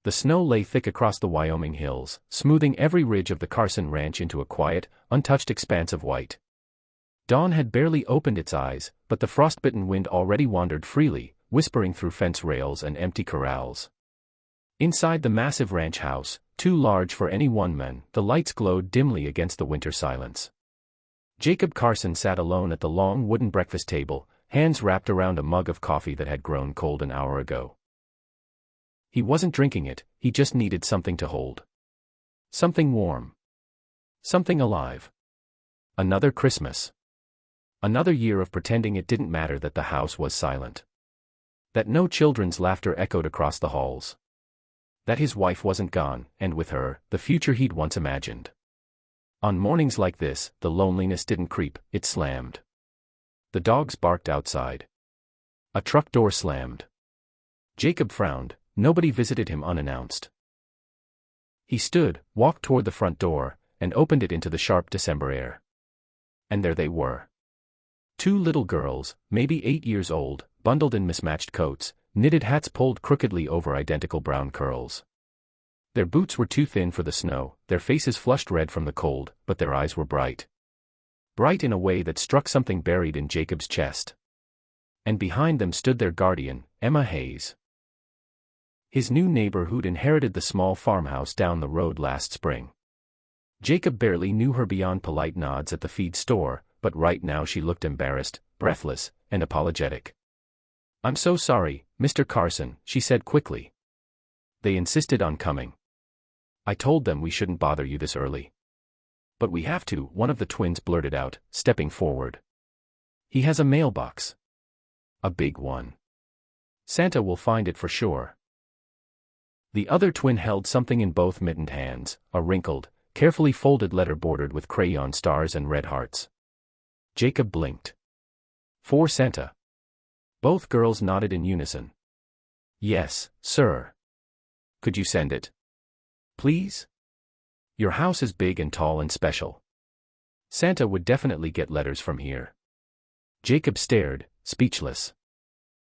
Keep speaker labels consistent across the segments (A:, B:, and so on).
A: The snow lay thick across the Wyoming hills, smoothing every ridge of the Carson Ranch into a quiet, untouched expanse of white. Dawn had barely opened its eyes, but the frostbitten wind already wandered freely, whispering through fence rails and empty corrals. Inside the massive ranch house, too large for any one man, the lights glowed dimly against the winter silence. Jacob Carson sat alone at the long wooden breakfast table, hands wrapped around a mug of coffee that had grown cold an hour ago. He wasn't drinking it, he just needed something to hold. Something warm. Something alive. Another Christmas. Another year of pretending it didn't matter that the house was silent. That no children's laughter echoed across the halls. That his wife wasn't gone, and with her, the future he'd once imagined. On mornings like this, the loneliness didn't creep, it slammed. The dogs barked outside. A truck door slammed. Jacob frowned. Nobody visited him unannounced. He stood, walked toward the front door, and opened it into the sharp December air. And there they were. Two little girls, maybe 8 years old, bundled in mismatched coats, knitted hats pulled crookedly over identical brown curls. Their boots were too thin for the snow, their faces flushed red from the cold, but their eyes were bright. Bright in a way that struck something buried in Jacob's chest. And behind them stood their guardian, Emma Hayes. His new neighbor who'd inherited the small farmhouse down the road last spring. Jacob barely knew her beyond polite nods at the feed store, but right now she looked embarrassed, breathless, and apologetic. "I'm so sorry, Mr. Carson," she said quickly. "They insisted on coming. I told them we shouldn't bother you this early. But we have to," one of the twins blurted out, stepping forward. "He has a mailbox. A big one. Santa will find it for sure." The other twin held something in both mittened hands, a wrinkled, carefully folded letter bordered with crayon stars and red hearts. Jacob blinked. "For Santa." Both girls nodded in unison. "Yes, sir." "Could you send it? Please? Your house is big and tall and special. Santa would definitely get letters from here." Jacob stared, speechless.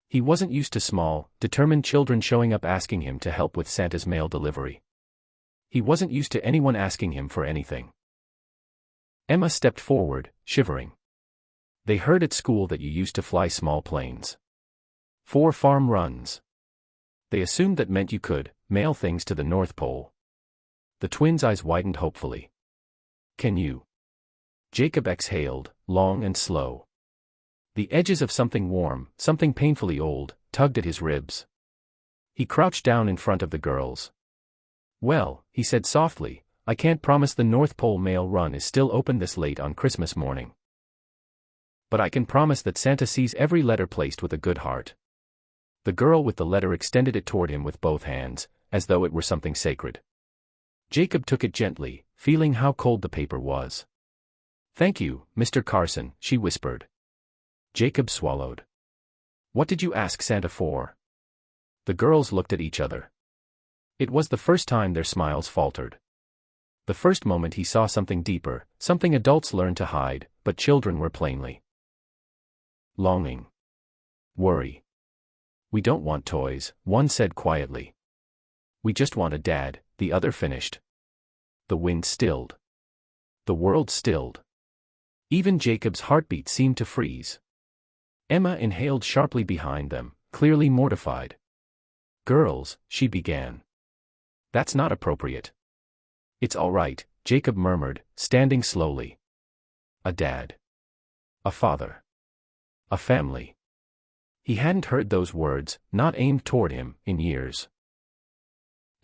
A: He wasn't used to small, determined children showing up asking him to help with Santa's mail delivery. He wasn't used to anyone asking him for anything. Emma stepped forward, shivering. "They heard at school that you used to fly small planes. 4 farm runs. They assumed that meant you could mail things to the North Pole." The twins' eyes widened hopefully. "Can you?" Jacob exhaled, long and slow. The edges of something warm, something painfully old, tugged at his ribs. He crouched down in front of the girls. "Well," he said softly, "I can't promise the North Pole mail run is still open this late on Christmas morning. But I can promise that Santa sees every letter placed with a good heart." The girl with the letter extended it toward him with both hands, as though it were something sacred. Jacob took it gently, feeling how cold the paper was. "Thank you, Mr. Carson," she whispered. Jacob swallowed. "What did you ask Santa for?" The girls looked at each other. It was the first time their smiles faltered. The first moment he saw something deeper, something adults learn to hide, but children were plainly longing. Worry. "We don't want toys," one said quietly. "We just want a dad," the other finished. The wind stilled. The world stilled. Even Jacob's heartbeat seemed to freeze. Emma inhaled sharply behind them, clearly mortified. "Girls," she began. "That's not appropriate." "It's all right," Jacob murmured, standing slowly. "A dad. A father. A family." He hadn't heard those words, not aimed toward him, in years.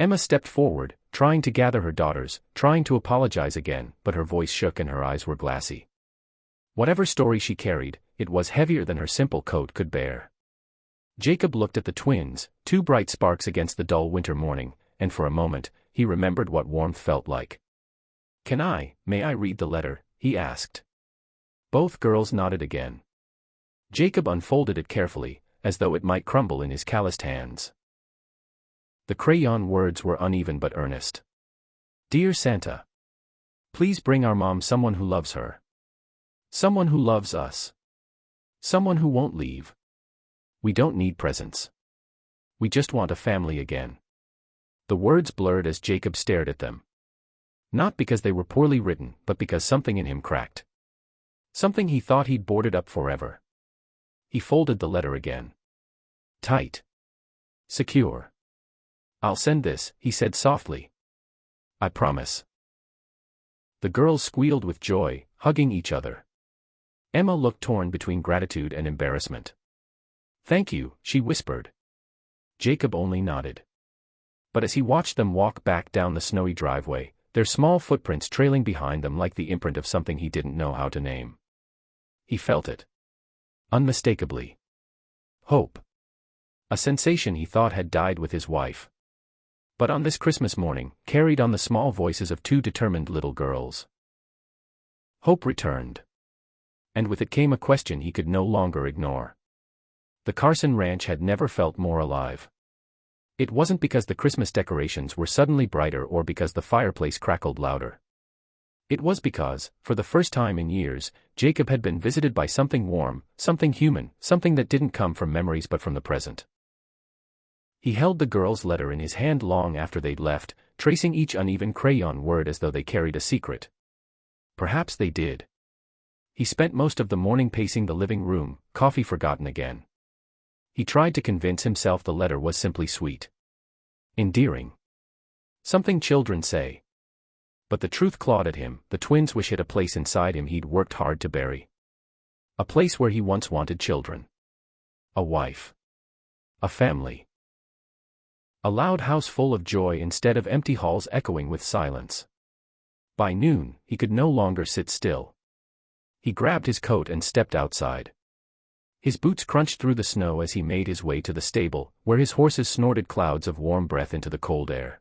A: Emma stepped forward, trying to gather her daughters, trying to apologize again, but her voice shook and her eyes were glassy. Whatever story she carried, it was heavier than her simple coat could bear. Jacob looked at the twins, 2 bright sparks against the dull winter morning, and for a moment, he remembered what warmth felt like. May I read the letter?" he asked. Both girls nodded again. Jacob unfolded it carefully, as though it might crumble in his calloused hands. The crayon words were uneven but earnest. "Dear Santa. Please bring our mom someone who loves her. Someone who loves us. Someone who won't leave. We don't need presents. We just want a family again." The words blurred as Jacob stared at them. Not because they were poorly written, but because something in him cracked. Something he thought he'd boarded up forever. He folded the letter again. Tight. Secure. "I'll send this," he said softly. "I promise." The girls squealed with joy, hugging each other. Emma looked torn between gratitude and embarrassment. "Thank you," she whispered. Jacob only nodded. But as he watched them walk back down the snowy driveway, their small footprints trailing behind them like the imprint of something he didn't know how to name. He felt it. Unmistakably. Hope. A sensation he thought had died with his wife. But on this Christmas morning, carried on the small voices of two determined little girls. Hope returned. And with it came a question he could no longer ignore. The Carson Ranch had never felt more alive. It wasn't because the Christmas decorations were suddenly brighter or because the fireplace crackled louder. It was because, for the first time in years, Jacob had been visited by something warm, something human, something that didn't come from memories but from the present. He held the girl's letter in his hand long after they'd left, tracing each uneven crayon word as though they carried a secret. Perhaps they did. He spent most of the morning pacing the living room, coffee forgotten again. He tried to convince himself the letter was simply sweet. Endearing. Something children say. But the truth clawed at him. The twins' wish hid a place inside him he'd worked hard to bury. A place where he once wanted children. A wife. A family. A loud house full of joy instead of empty halls echoing with silence. By noon, he could no longer sit still. He grabbed his coat and stepped outside. His boots crunched through the snow as he made his way to the stable, where his horses snorted clouds of warm breath into the cold air.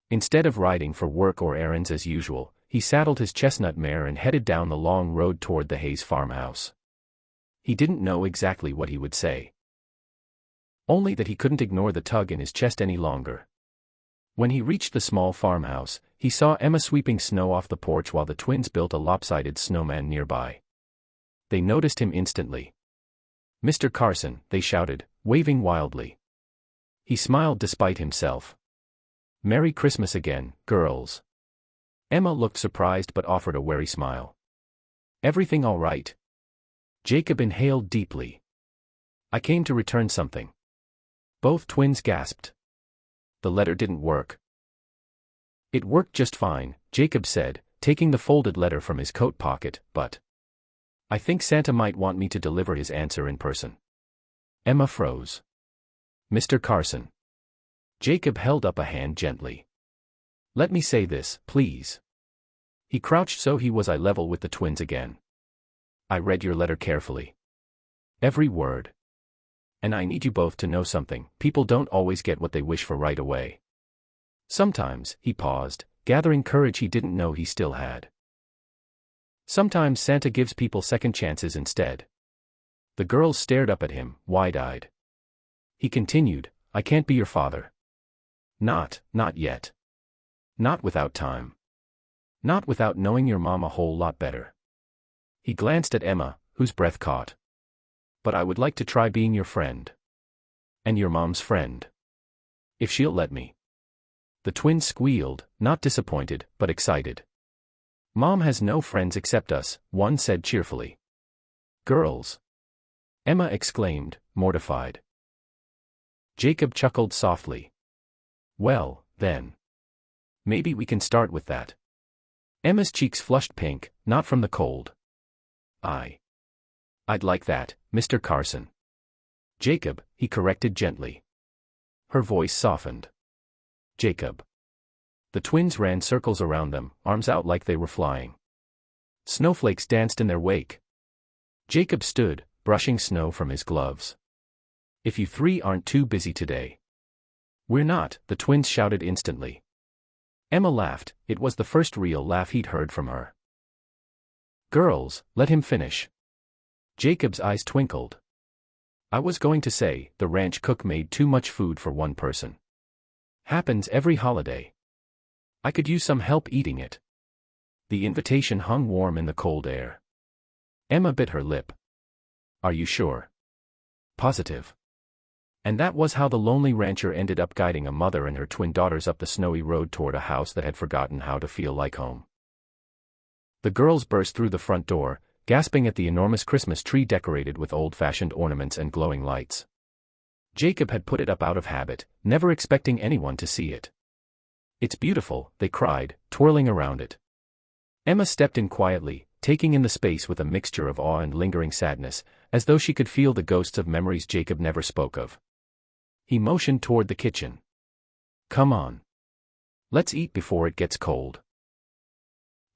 A: Instead of riding for work or errands as usual, he saddled his chestnut mare and headed down the long road toward the Hayes farmhouse. He didn't know exactly what he would say. Only that he couldn't ignore the tug in his chest any longer. When he reached the small farmhouse, he saw Emma sweeping snow off the porch while the twins built a lopsided snowman nearby. They noticed him instantly. "Mr. Carson," they shouted, waving wildly. He smiled despite himself. "Merry Christmas again, girls." Emma looked surprised but offered a wary smile. "Everything all right?" Jacob inhaled deeply. "I came to return something." Both twins gasped. The letter didn't work. "It worked just fine," Jacob said, taking the folded letter from his coat pocket, "but I think Santa might want me to deliver his answer in person." Emma froze. "Mr. Carson." Jacob held up a hand gently. "Let me say this, please." He crouched so he was eye level with the twins again. "I read your letter carefully. Every word. And I need you both to know something. People don't always get what they wish for right away. Sometimes," he paused, gathering courage he didn't know he still had. "Sometimes Santa gives people second chances instead." The girls stared up at him, wide-eyed. He continued, "I can't be your father. Not yet. Not without time. Not without knowing your mom a whole lot better." He glanced at Emma, whose breath caught. "But I would like to try being your friend. And your mom's friend. If she'll let me." The twins squealed, not disappointed, but excited. "Mom has no friends except us," one said cheerfully. "Girls!" Emma exclaimed, mortified. Jacob chuckled softly. "Well, then. Maybe we can start with that." Emma's cheeks flushed pink, not from the cold. I'd like that, Mr. Carson." "Jacob," he corrected gently. Her voice softened. "Jacob." The twins ran circles around them, arms out like they were flying. Snowflakes danced in their wake. Jacob stood, brushing snow from his gloves. "If you three aren't too busy today." "We're not," the twins shouted instantly. Emma laughed. It was the first real laugh he'd heard from her. "Girls, let him finish." Jacob's eyes twinkled. "I was going to say, the ranch cook made too much food for one person. Happens every holiday. I could use some help eating it." The invitation hung warm in the cold air. Emma bit her lip. "Are you sure?" "Positive." And that was how the lonely rancher ended up guiding a mother and her twin daughters up the snowy road toward a house that had forgotten how to feel like home. The girls burst through the front door, gasping at the enormous Christmas tree decorated with old-fashioned ornaments and glowing lights. Jacob had put it up out of habit, never expecting anyone to see it. "It's beautiful," they cried, twirling around it. Emma stepped in quietly, taking in the space with a mixture of awe and lingering sadness, as though she could feel the ghosts of memories Jacob never spoke of. He motioned toward the kitchen. "Come on. Let's eat before it gets cold."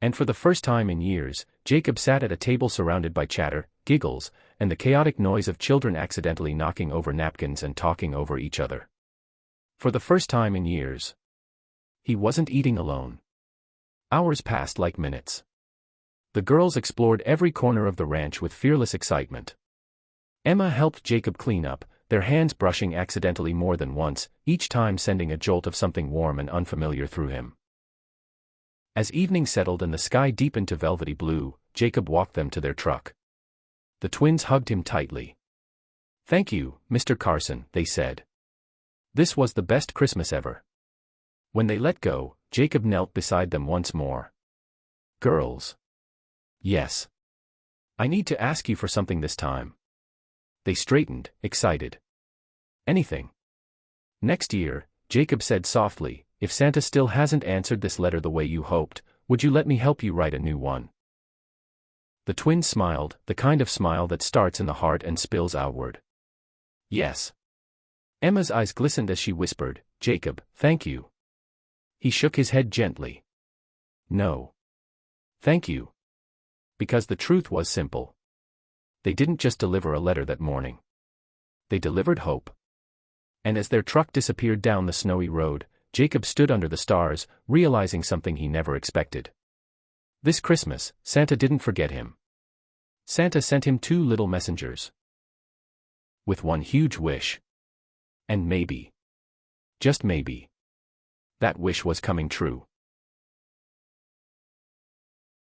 A: And for the first time in years, Jacob sat at a table surrounded by chatter, giggles, and the chaotic noise of children accidentally knocking over napkins and talking over each other. For the first time in years, he wasn't eating alone. Hours passed like minutes. The girls explored every corner of the ranch with fearless excitement. Emma helped Jacob clean up, their hands brushing accidentally more than once, each time sending a jolt of something warm and unfamiliar through him. As evening settled and the sky deepened to velvety blue, Jacob walked them to their truck. The twins hugged him tightly. "Thank you, Mr. Carson," they said. "This was the best Christmas ever." When they let go, Jacob knelt beside them once more. "Girls." "Yes. I need to ask you for something this time." They straightened, excited. "Anything." "Next year," Jacob said softly, "if Santa still hasn't answered this letter the way you hoped, would you let me help you write a new one?" The twins smiled, the kind of smile that starts in the heart and spills outward. "Yes." Emma's eyes glistened as she whispered, "Jacob, thank you." He shook his head gently. "No. Thank you." Because the truth was simple. They didn't just deliver a letter that morning. They delivered hope. And as their truck disappeared down the snowy road, Jacob stood under the stars, realizing something he never expected. This Christmas, Santa didn't forget him. Santa sent him 2 little messengers. With one huge wish. And maybe, just maybe, that wish was coming true.